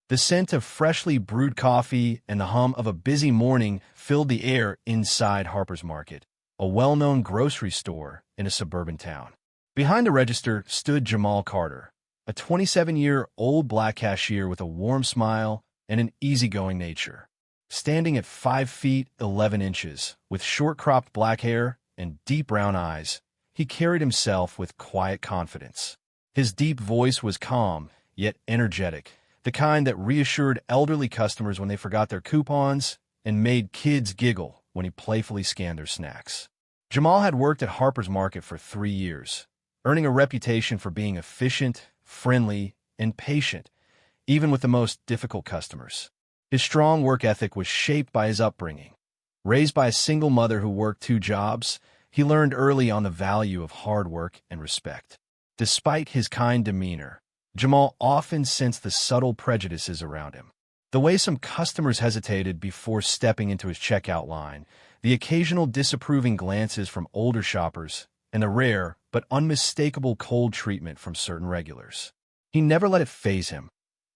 The scent of freshly brewed coffee and the hum of a busy morning filled the air inside Harper's Market, a well-known grocery store in a suburban town. Behind the register stood Jamal Carter, a 27-year-old black cashier with a warm smile and an easygoing nature. Standing at 5 feet 11 inches, with short-cropped black hair and deep brown eyes, he carried himself with quiet confidence. His deep voice was calm, yet energetic, the kind that reassured elderly customers when they forgot their coupons and made kids giggle when he playfully scanned their snacks. Jamal had worked at Harper's Market for 3 years, earning a reputation for being efficient, friendly, and patient, even with the most difficult customers. His strong work ethic was shaped by his upbringing. Raised by a single mother who worked 2 jobs, he learned early on the value of hard work and respect. Despite his kind demeanor, Jamal often sensed the subtle prejudices around him. The way some customers hesitated before stepping into his checkout line, the occasional disapproving glances from older shoppers, and the rare but unmistakable cold treatment from certain regulars. He never let it faze him.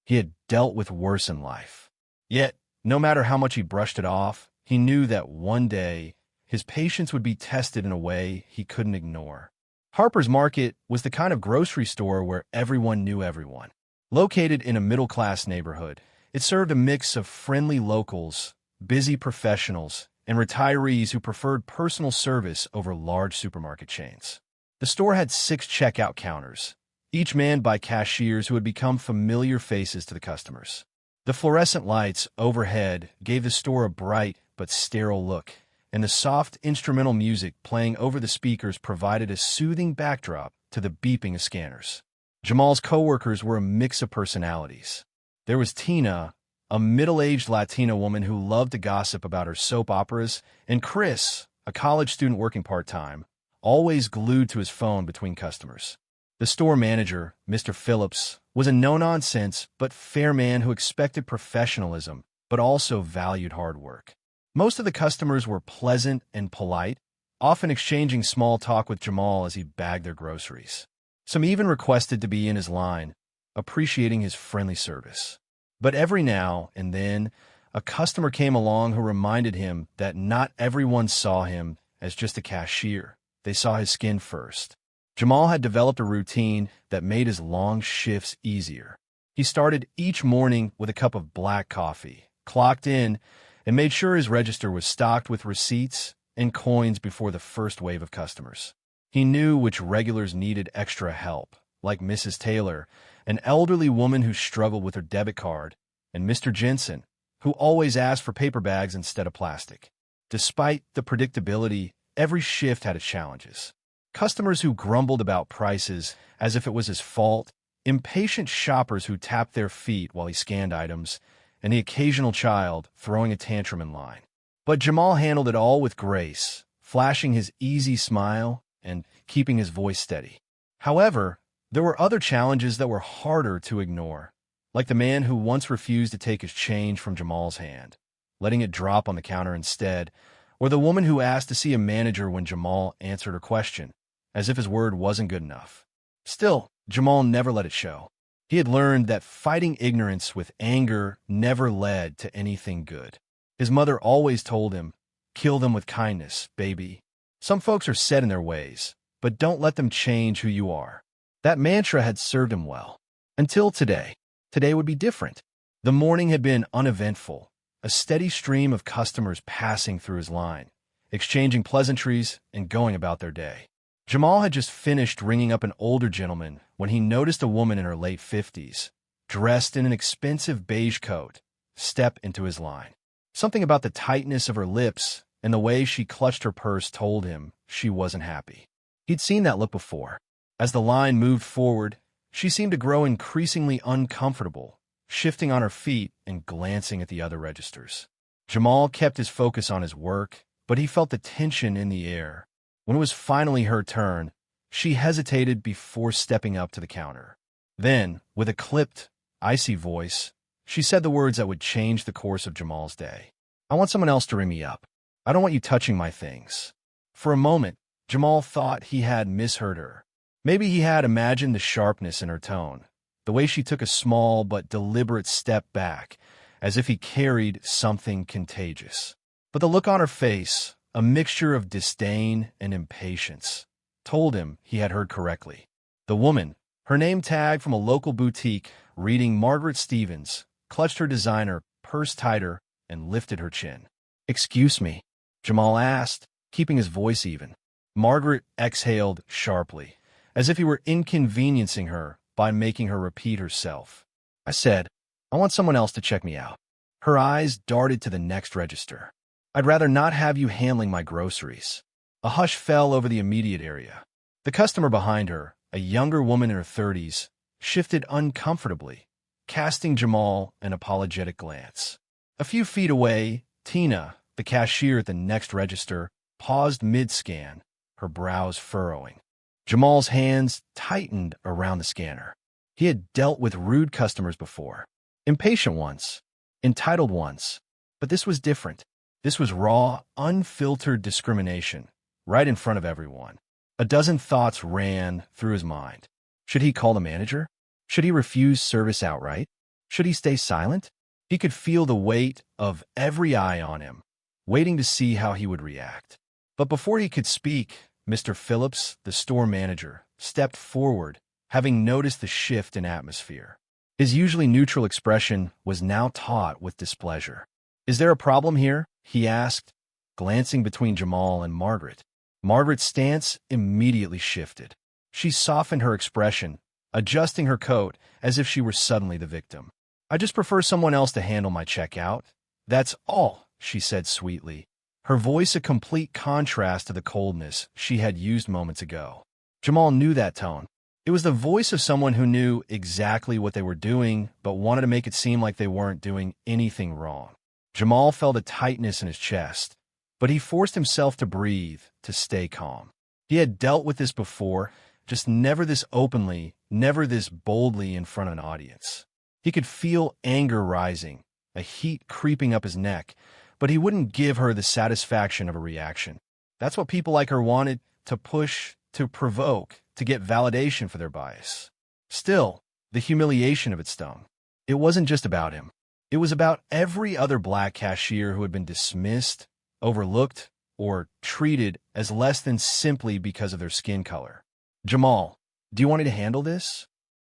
He had dealt with worse in life. Yet, no matter how much he brushed it off, he knew that one day his patience would be tested in a way he couldn't ignore. Harper's Market was the kind of grocery store where everyone knew everyone. Located in a middle-class neighborhood, it served a mix of friendly locals, busy professionals, and retirees who preferred personal service over large supermarket chains. The store had 6 checkout counters, each manned by cashiers who had become familiar faces to the customers. The fluorescent lights overhead gave the store a bright but sterile look, and the soft instrumental music playing over the speakers provided a soothing backdrop to the beeping of scanners. Jamal's coworkers were a mix of personalities. There was Tina, a middle-aged Latina woman who loved to gossip about her soap operas, and Chris, a college student working part-time, always glued to his phone between customers. The store manager, Mr. Phillips, was a no-nonsense but fair man who expected professionalism but also valued hard work. Most of the customers were pleasant and polite, often exchanging small talk with Jamal as he bagged their groceries. Some even requested to be in his line, appreciating his friendly service. But every now and then, a customer came along who reminded him that not everyone saw him as just a cashier. They saw his skin first. Jamal had developed a routine that made his long shifts easier. He started each morning with a cup of black coffee, clocked in, and made sure his register was stocked with receipts and coins before the first wave of customers. He knew which regulars needed extra help, like Mrs. Taylor, an elderly woman who struggled with her debit card, and Mr. Jensen, who always asked for paper bags instead of plastic. Despite the predictability, every shift had its challenges. Customers who grumbled about prices as if it was his fault, impatient shoppers who tapped their feet while he scanned items, and the occasional child throwing a tantrum in line. But Jamal handled it all with grace, flashing his easy smile and keeping his voice steady. However, there were other challenges that were harder to ignore, like the man who once refused to take his change from Jamal's hand, letting it drop on the counter instead, or the woman who asked to see a manager when Jamal answered her question, as if his word wasn't good enough. Still, Jamal never let it show. He had learned that fighting ignorance with anger never led to anything good. His mother always told him, "Kill them with kindness, baby." Some folks are set in their ways, but don't let them change who you are. That mantra had served him well. Until today. Today would be different. The morning had been uneventful, a steady stream of customers passing through his line, exchanging pleasantries and going about their day. Jamal had just finished ringing up an older gentleman when he noticed a woman in her late 50s, dressed in an expensive beige coat, step into his line. Something about the tightness of her lips and the way she clutched her purse told him she wasn't happy. He'd seen that look before. As the line moved forward, she seemed to grow increasingly uncomfortable, shifting on her feet and glancing at the other registers. Jamal kept his focus on his work, but he felt the tension in the air. When it was finally her turn, she hesitated before stepping up to the counter. Then, with a clipped, icy voice, she said the words that would change the course of Jamal's day. "I want someone else to ring me up. I don't want you touching my things." For a moment, Jamal thought he had misheard her. Maybe he had imagined the sharpness in her tone, the way she took a small but deliberate step back, as if he carried something contagious. But the look on her face, a mixture of disdain and impatience, told him he had heard correctly. The woman, her name tag from a local boutique, reading Margaret Stevens, clutched her designer purse tighter and lifted her chin. "Excuse me," Jamal asked, keeping his voice even. Margaret exhaled sharply, as if he were inconveniencing her by making her repeat herself. "I said, I want someone else to check me out." Her eyes darted to the next register. "I'd rather not have you handling my groceries." A hush fell over the immediate area. The customer behind her, a younger woman in her 30s, shifted uncomfortably, casting Jamal an apologetic glance. A few feet away, Tina, the cashier at the next register, paused mid-scan, her brows furrowing. Jamal's hands tightened around the scanner. He had dealt with rude customers before. Impatient ones, entitled ones. But this was different. This was raw, unfiltered discrimination, right in front of everyone. A dozen thoughts ran through his mind. Should he call the manager? Should he refuse service outright? Should he stay silent? He could feel the weight of every eye on him, waiting to see how he would react. But before he could speak, Mr. Phillips, the store manager, stepped forward, having noticed the shift in atmosphere. His usually neutral expression was now taut with displeasure. "Is there a problem here?" he asked, glancing between Jamal and Margaret. Margaret's stance immediately shifted. She softened her expression, adjusting her coat as if she were suddenly the victim. "I just prefer someone else to handle my checkout. That's all," she said sweetly, her voice a complete contrast to the coldness she had used moments ago. Jamal knew that tone. It was the voice of someone who knew exactly what they were doing, but wanted to make it seem like they weren't doing anything wrong. Jamal felt a tightness in his chest, but he forced himself to breathe, to stay calm. He had dealt with this before, just never this openly, never this boldly in front of an audience. He could feel anger rising, a heat creeping up his neck, but he wouldn't give her the satisfaction of a reaction. That's what people like her wanted, to push, to provoke, to get validation for their bias. Still, the humiliation of it stung. It wasn't just about him. It was about every other black cashier who had been dismissed, overlooked, or treated as less than simply because of their skin color. "Jamal, do you want me to handle this?"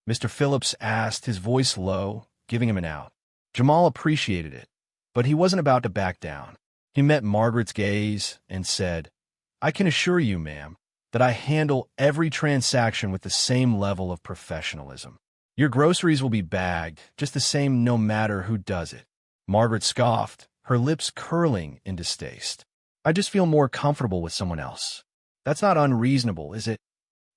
Mr. Phillips asked, his voice low, giving him an out. Jamal appreciated it, but he wasn't about to back down. He met Margaret's gaze and said, "I can assure you, ma'am, that I handle every transaction with the same level of professionalism. Your groceries will be bagged just the same no matter who does it." Margaret scoffed, her lips curling in distaste. "I just feel more comfortable with someone else. That's not unreasonable, is it?"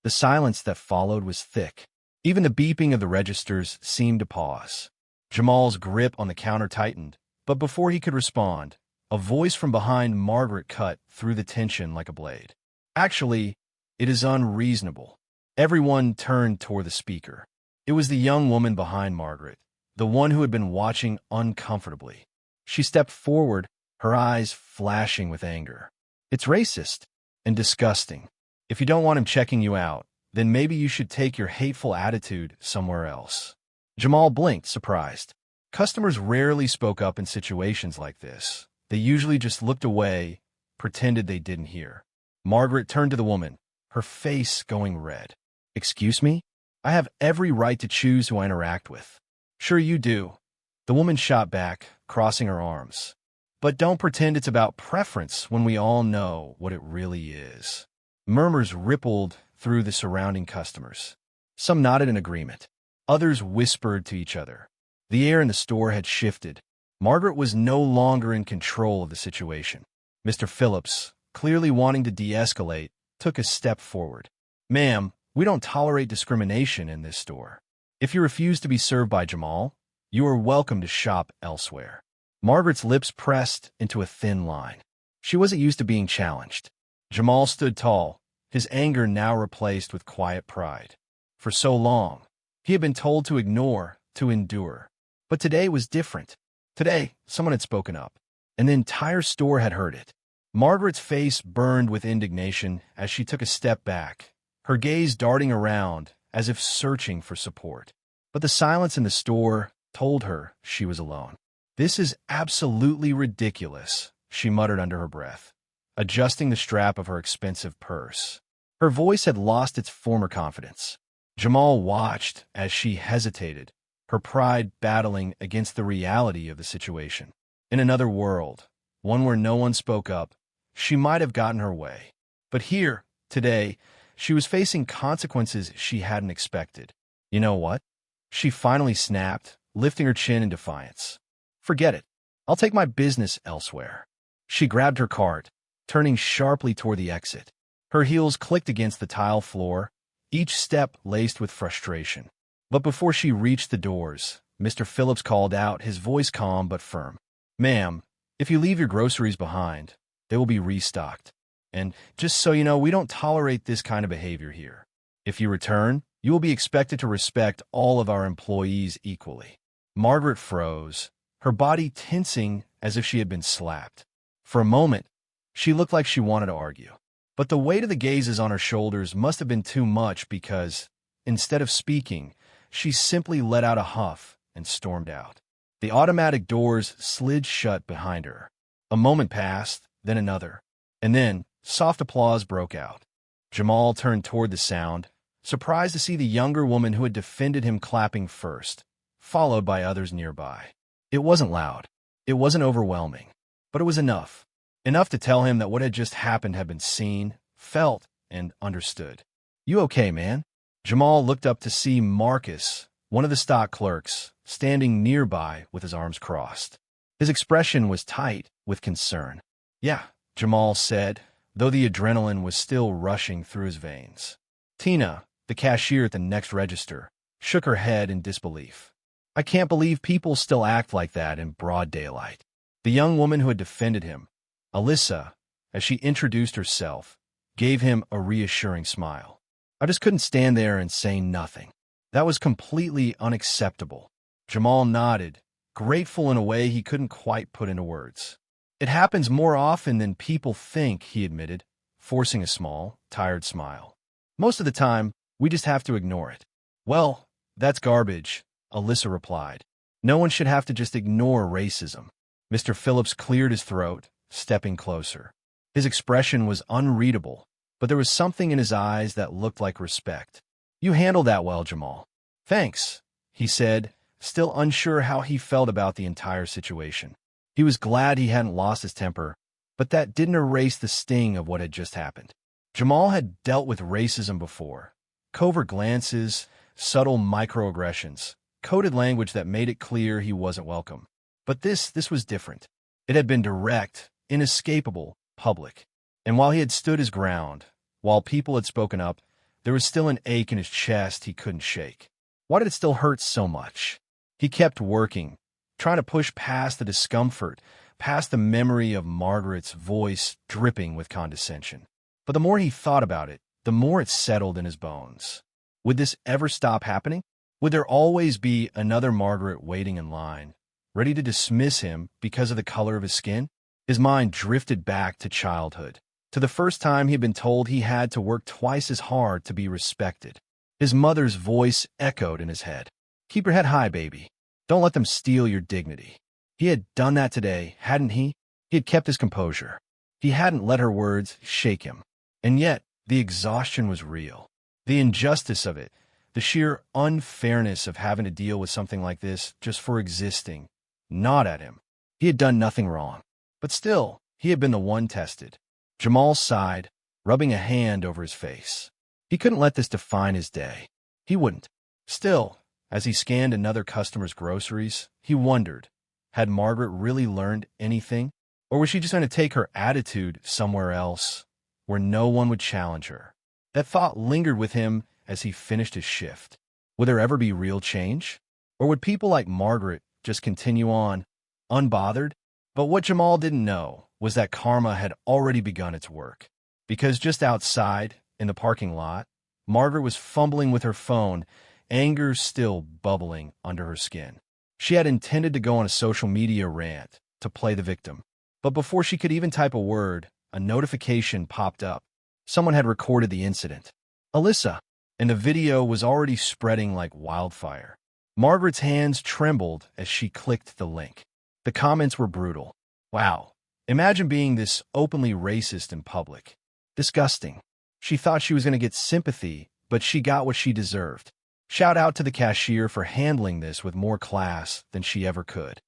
The silence that followed was thick. Even the beeping of the registers seemed to pause. Jamal's grip on the counter tightened, but before he could respond, a voice from behind Margaret cut through the tension like a blade. "Actually, it is unreasonable." Everyone turned toward the speaker. It was the young woman behind Margaret, the one who had been watching uncomfortably. She stepped forward, her eyes flashing with anger. "It's racist and disgusting. If you don't want him checking you out, then maybe you should take your hateful attitude somewhere else." Jamal blinked, surprised. Customers rarely spoke up in situations like this. They usually just looked away, pretended they didn't hear. Margaret turned to the woman, her face going red. "Excuse me? I have every right to choose who I interact with." "Sure you do." The woman shot back, crossing her arms. "But don't pretend it's about preference when we all know what it really is." Murmurs rippled through the surrounding customers. Some nodded in agreement. Others whispered to each other. The air in the store had shifted. Margaret was no longer in control of the situation. Mr. Phillips, clearly wanting to de-escalate, took a step forward. "Ma'am, we don't tolerate discrimination in this store. If you refuse to be served by Jamal, you are welcome to shop elsewhere." Margaret's lips pressed into a thin line. She wasn't used to being challenged. Jamal stood tall, his anger now replaced with quiet pride. For so long, he had been told to ignore, to endure. But today was different. Today, someone had spoken up, and the entire store had heard it. Margaret's face burned with indignation as she took a step back, her gaze darting around as if searching for support. But the silence in the store told her she was alone. "This is absolutely ridiculous," she muttered under her breath, adjusting the strap of her expensive purse. Her voice had lost its former confidence. Jamal watched as she hesitated, her pride battling against the reality of the situation. In another world, one where no one spoke up, she might have gotten her way. But here, today, she was facing consequences she hadn't expected. "You know what?" she finally snapped, lifting her chin in defiance. "Forget it. I'll take my business elsewhere." She grabbed her cart, turning sharply toward the exit. Her heels clicked against the tile floor, each step laced with frustration. But before she reached the doors, Mr. Phillips called out, his voice calm but firm. "Ma'am, if you leave your groceries behind, they will be restocked. And just so you know, we don't tolerate this kind of behavior here. If you return, you will be expected to respect all of our employees equally." Margaret froze, her body tensing as if she had been slapped. For a moment, she looked like she wanted to argue. But the weight of the gazes on her shoulders must have been too much because, instead of speaking, she simply let out a huff and stormed out. The automatic doors slid shut behind her. A moment passed, then another. And then, soft applause broke out. Jamal turned toward the sound, surprised to see the younger woman who had defended him clapping first, followed by others nearby. It wasn't loud. It wasn't overwhelming. But it was enough. Enough to tell him that what had just happened had been seen, felt, and understood. "You okay, man?" Jamal looked up to see Marcus, one of the stock clerks, standing nearby with his arms crossed. His expression was tight with concern. "Yeah," Jamal said, though the adrenaline was still rushing through his veins. Tina, the cashier at the next register, shook her head in disbelief. "I can't believe people still act like that in broad daylight." The young woman who had defended him, Alyssa, as she introduced herself, gave him a reassuring smile. "I just couldn't stand there and say nothing. That was completely unacceptable." Jamal nodded, grateful in a way he couldn't quite put into words. "It happens more often than people think," he admitted, forcing a small, tired smile. "Most of the time, we just have to ignore it." "Well, that's garbage," Alyssa replied. "No one should have to just ignore racism." Mr. Phillips cleared his throat, stepping closer. His expression was unreadable, but there was something in his eyes that looked like respect. "You handled that well, Jamal." "Thanks," he said, still unsure how he felt about the entire situation. He was glad he hadn't lost his temper, but that didn't erase the sting of what had just happened. Jamal had dealt with racism before. Covert glances, subtle microaggressions, coded language that made it clear he wasn't welcome. But this was different. It had been direct, inescapable, public. And while he had stood his ground, while people had spoken up, there was still an ache in his chest he couldn't shake. Why did it still hurt so much? He kept working, trying to push past the discomfort, past the memory of Margaret's voice dripping with condescension. But the more he thought about it, the more it settled in his bones. Would this ever stop happening? Would there always be another Margaret waiting in line, ready to dismiss him because of the color of his skin? His mind drifted back to childhood, to the first time he had been told he had to work twice as hard to be respected. His mother's voice echoed in his head. "Keep your head high, baby. Don't let them steal your dignity." He had done that today, hadn't he? He had kept his composure. He hadn't let her words shake him. And yet, the exhaustion was real. The injustice of it, the sheer unfairness of having to deal with something like this just for existing, gnawed at him. He had done nothing wrong. But still, he had been the one tested. Jamal sighed, rubbing a hand over his face. He couldn't let this define his day. He wouldn't. Still, as he scanned another customer's groceries, he wondered, had Margaret really learned anything? Or was she just going to take her attitude somewhere else, where no one would challenge her? That thought lingered with him as he finished his shift. Would there ever be real change? Or would people like Margaret just continue on, unbothered? But what Jamal didn't know was that karma had already begun its work. Because just outside, in the parking lot, Margaret was fumbling with her phone, anger still bubbling under her skin. She had intended to go on a social media rant to play the victim. But before she could even type a word, a notification popped up. Someone had recorded the incident. Alyssa, and the video was already spreading like wildfire. Margaret's hands trembled as she clicked the link. The comments were brutal. Wow. Imagine being this openly racist in public. Disgusting. She thought she was going to get sympathy, but she got what she deserved. Shout out to the cashier for handling this with more class than she ever could.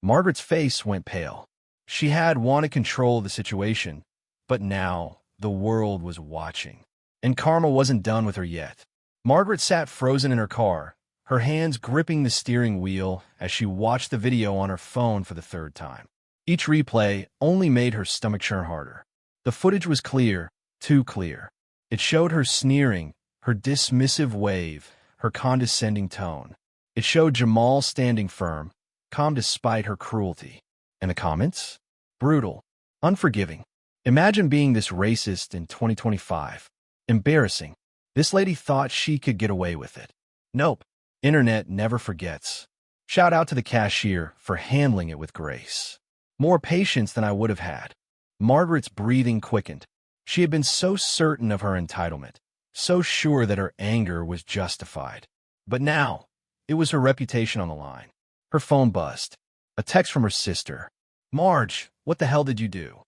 Margaret's face went pale. She had wanted control of the situation, but now the world was watching. And karma wasn't done with her yet. Margaret sat frozen in her car, her hands gripping the steering wheel as she watched the video on her phone for the third time. Each replay only made her stomach churn harder. The footage was clear, too clear. It showed her sneering, her dismissive wave, her condescending tone. It showed Jamal standing firm, calm despite her cruelty. And the comments? Brutal, unforgiving. Imagine being this racist in 2025. Embarrassing. This lady thought she could get away with it. Nope. Internet never forgets. Shout out to the cashier for handling it with grace. More patience than I would have had. Margaret's breathing quickened. She had been so certain of her entitlement, so sure that her anger was justified. But now, it was her reputation on the line. Her phone buzzed. A text from her sister. Marge, what the hell did you do?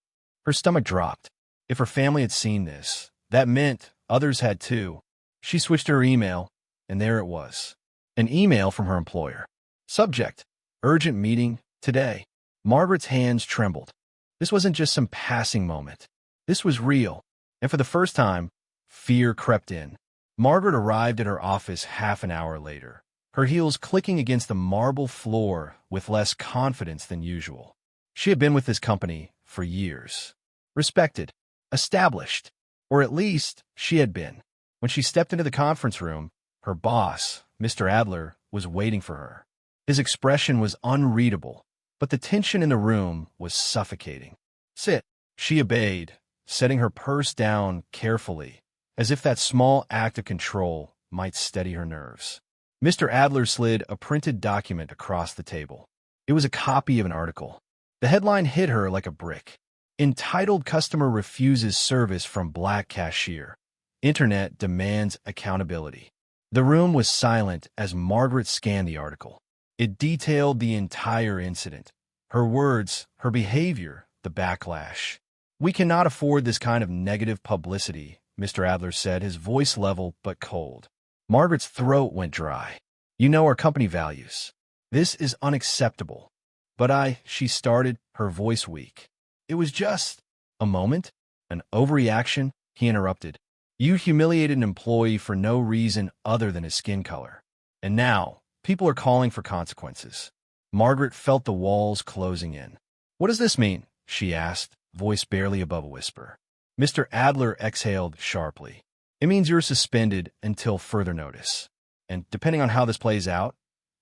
Her stomach dropped. If her family had seen this, that meant others had too. She switched to her email, and there it was. An email from her employer. Subject: urgent meeting today. Margaret's hands trembled. This wasn't just some passing moment. This was real. And for the first time, fear crept in. Margaret arrived at her office half an hour later, her heels clicking against the marble floor with less confidence than usual. She had been with this company for years. Respected. Established. Or at least, she had been. When she stepped into the conference room, her boss, Mr. Adler, was waiting for her. His expression was unreadable, but the tension in the room was suffocating. Sit. She obeyed, setting her purse down carefully, as if that small act of control might steady her nerves. Mr. Adler slid a printed document across the table. It was a copy of an article. The headline hit her like a brick. Entitled Customer Refuses Service from Black Cashier. Internet Demands Accountability. The room was silent as Margaret scanned the article. It detailed the entire incident. Her words, her behavior, the backlash. We cannot afford this kind of negative publicity, Mr. Adler said, his voice level but cold. Margaret's throat went dry. You know our company values. This is unacceptable. But she started, her voice weak. It was just a moment, an overreaction, he interrupted. You humiliated an employee for no reason other than his skin color. And now, people are calling for consequences. Margaret felt the walls closing in. What does this mean? She asked, voice barely above a whisper. Mr. Adler exhaled sharply. It means you're suspended until further notice. And depending on how this plays out,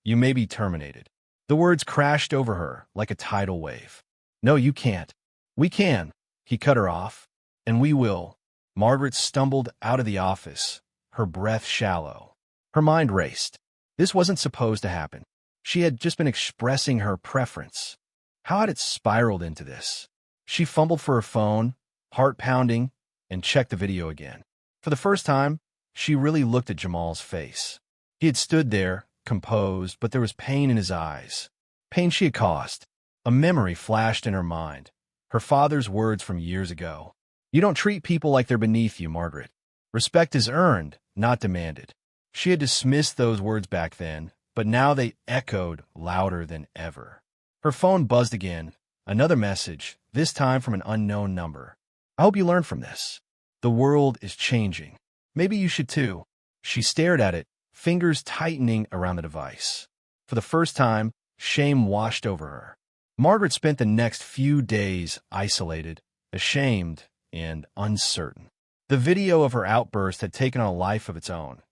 you may be terminated. The words crashed over her like a tidal wave. No, you can't. We can. He cut her off. And we will. Margaret stumbled out of the office, her breath shallow. Her mind raced. This wasn't supposed to happen. She had just been expressing her preference. How had it spiraled into this? She fumbled for her phone, heart pounding, and checked the video again. For the first time, she really looked at Jamal's face. He had stood there, composed, but there was pain in his eyes. Pain she had caused. A memory flashed in her mind. Her father's words from years ago. You don't treat people like they're beneath you, Margaret. Respect is earned, not demanded. She had dismissed those words back then, but now they echoed louder than ever. Her phone buzzed again. Another message, this time from an unknown number. I hope you learned from this. The world is changing. Maybe you should too. She stared at it, fingers tightening around the device. For the first time, shame washed over her. Margaret spent the next few days isolated, ashamed, and uncertain. The video of her outburst had taken on a life of its own,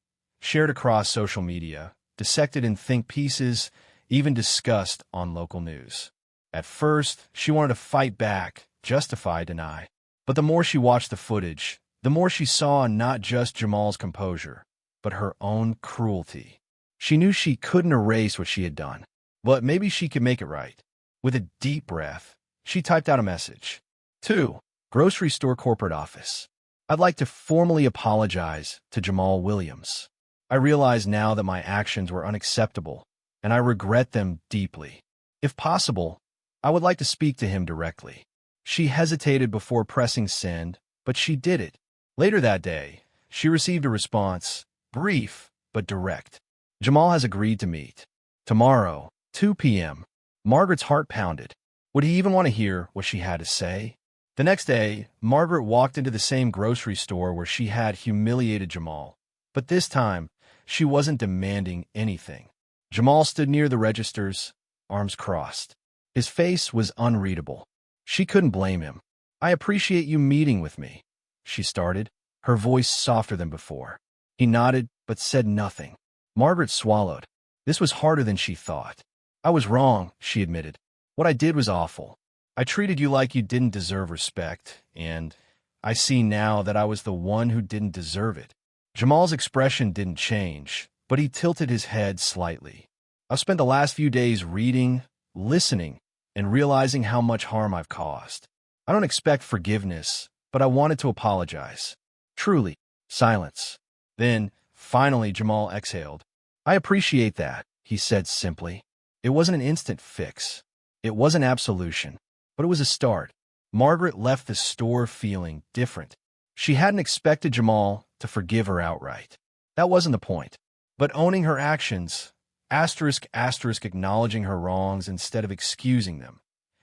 shared across social media, dissected in think pieces, even discussed on local news. At first, she wanted to fight back, justify, deny. But the more she watched the footage, the more she saw not just Jamal's composure, but her own cruelty. She knew she couldn't erase what she had done, but maybe she could make it right. With a deep breath, she typed out a message. 2. Grocery store corporate office. I'd like to formally apologize to Jamal Williams. I realize now that my actions were unacceptable, and I regret them deeply. If possible, I would like to speak to him directly. She hesitated before pressing send, but she did it. Later that day, she received a response, brief but direct. Jamal has agreed to meet. Tomorrow, 2 p.m. Margaret's heart pounded. Would he even want to hear what she had to say? The next day, Margaret walked into the same grocery store where she had humiliated Jamal. But this time, she wasn't demanding anything. Jamal stood near the registers, arms crossed. His face was unreadable. She couldn't blame him. "I appreciate you meeting with me," she started, her voice softer than before. He nodded, but said nothing. Margaret swallowed. This was harder than she thought. "I was wrong," she admitted. "What I did was awful. I treated you like you didn't deserve respect, and I see now that I was the one who didn't deserve it." Jamal's expression didn't change, but he tilted his head slightly. "I've spent the last few days reading, listening, and realizing how much harm I've caused. I don't expect forgiveness, but I wanted to apologize." Truly. Silence. Then, finally, Jamal exhaled. "I appreciate that," he said simply. It wasn't an instant fix. It wasn't absolution, but it was a start. Margaret left the store feeling different. She hadn't expected Jamal to forgive her outright. That wasn't the point. But owning her actions, acknowledging her wrongs instead of excusing them,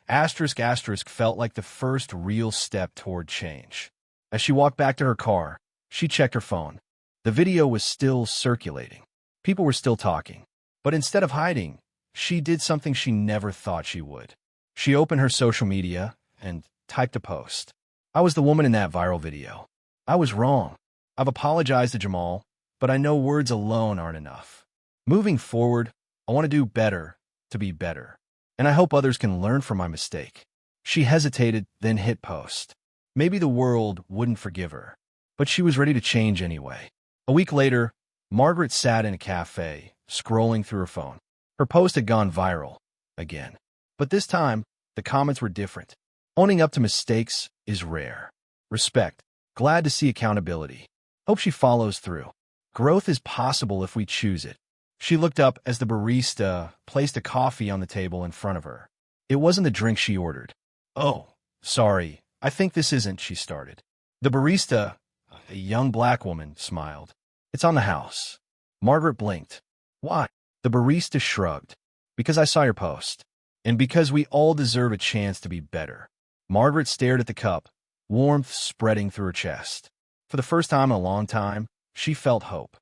felt like the first real step toward change. As she walked back to her car, she checked her phone. The video was still circulating. People were still talking. But instead of hiding, she did something she never thought she would. She opened her social media and typed a post. "I was the woman in that viral video. I was wrong. I've apologized to Jamal, but I know words alone aren't enough. Moving forward, I want to do better to be better. And I hope others can learn from my mistake." She hesitated, then hit post. Maybe the world wouldn't forgive her, but she was ready to change anyway. A week later, Margaret sat in a cafe, scrolling through her phone. Her post had gone viral again. But this time, the comments were different. "Owning up to mistakes is rare. Respect. Glad to see accountability. Hope she follows through. Growth is possible if we choose it." She looked up as the barista placed a coffee on the table in front of her. It wasn't the drink she ordered. "Oh, sorry, I think this isn't," she started. The barista, a young black woman, smiled. "It's on the house." Margaret blinked. "Why?" The barista shrugged. "Because I saw your post. And because we all deserve a chance to be better." Margaret stared at the cup, warmth spreading through her chest. For the first time in a long time, she felt hope.